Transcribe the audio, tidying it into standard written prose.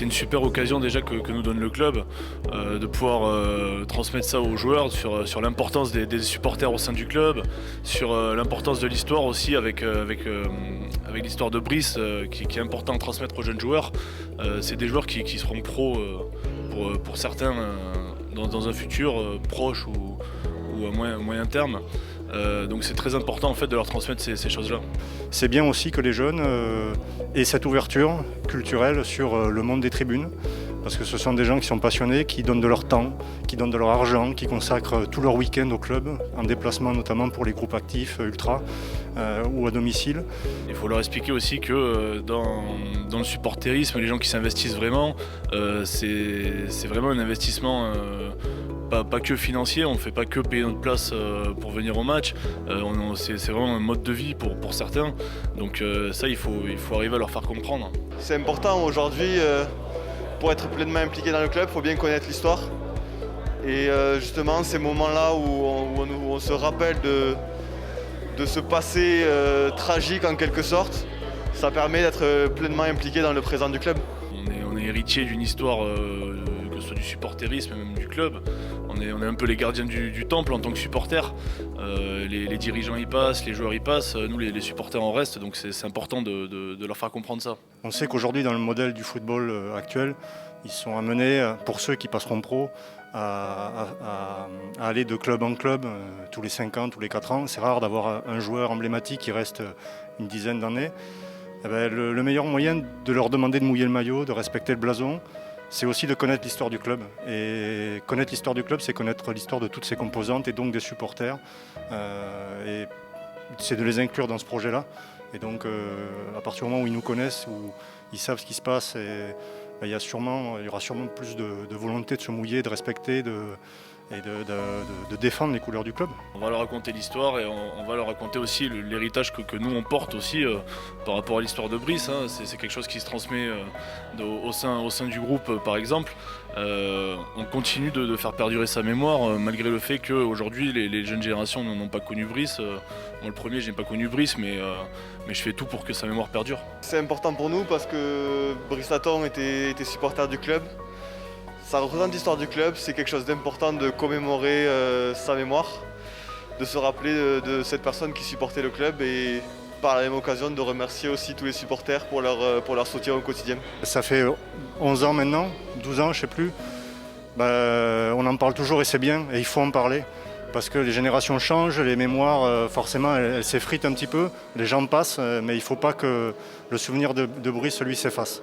C'est une super occasion déjà que nous donne le club de pouvoir transmettre ça aux joueurs sur l'importance des supporters au sein du club, sur l'importance de l'histoire aussi avec l'histoire de Brice qui est important à transmettre aux jeunes joueurs. C'est des joueurs qui seront pros pour certains dans un futur proche ou à moyen terme. Donc c'est très important en fait de leur transmettre ces choses-là. C'est bien aussi que les jeunes aient cette ouverture culturelle sur le monde des tribunes, parce que ce sont des gens qui sont passionnés, qui donnent de leur temps, qui donnent de leur argent, qui consacrent tout leur week-end au club, en déplacement notamment pour les groupes actifs ultra ou à domicile. Il faut leur expliquer aussi que dans le supporterisme, les gens qui s'investissent vraiment, c'est vraiment un investissement pas que financier, on ne fait pas que payer notre place pour venir au match, c'est vraiment un mode de vie pour certains, donc ça il faut arriver à leur faire comprendre. C'est important aujourd'hui, pour être pleinement impliqué dans le club, il faut bien connaître l'histoire. Et justement ces moments-là où on se rappelle de ce passé tragique en quelque sorte, ça permet d'être pleinement impliqué dans le présent du club. On est héritier d'une histoire, que ce soit du supporterisme, même du club. On est un peu les gardiens du temple en tant que supporters. Les dirigeants y passent, les joueurs y passent, nous les supporters en restent, donc c'est important de leur faire comprendre ça. On sait qu'aujourd'hui dans le modèle du football actuel, ils sont amenés, pour ceux qui passeront pro, à aller de club en club tous les 5 ans, tous les 4 ans. C'est rare d'avoir un joueur emblématique qui reste une dizaine d'années. Eh bien, le meilleur moyen de leur demander de mouiller le maillot, de respecter le blason, c'est aussi de connaître l'histoire du club. Et connaître l'histoire du club, c'est connaître l'histoire de toutes ses composantes et donc des supporters. Et c'est de les inclure dans ce projet-là. Et donc, à partir du moment où ils nous connaissent, où ils savent ce qui se passe, il y aura sûrement plus de volonté de se mouiller, de respecter et de défendre les couleurs du club. On va leur raconter l'histoire et on va leur raconter aussi l'héritage que nous on porte aussi par rapport à l'histoire de Brice. C'est quelque chose qui se transmet au sein du groupe par exemple. On continue de faire perdurer sa mémoire malgré le fait qu'aujourd'hui les jeunes générations n'ont pas connu Brice. Moi le premier, je n'ai pas connu Brice, mais je fais tout pour que sa mémoire perdure. C'est important pour nous parce que Brice Laton était supporter du club. Ça représente l'histoire du club, c'est quelque chose d'important de commémorer sa mémoire, de se rappeler de cette personne qui supportait le club et par la même occasion de remercier aussi tous les supporters pour leur soutien au quotidien. Ça fait 11 ans maintenant, 12 ans, je ne sais plus. On en parle toujours et c'est bien, et il faut en parler. Parce que les générations changent, les mémoires, forcément, elles s'effritent un petit peu, les gens passent, mais il ne faut pas que le souvenir de Brice, lui, s'efface.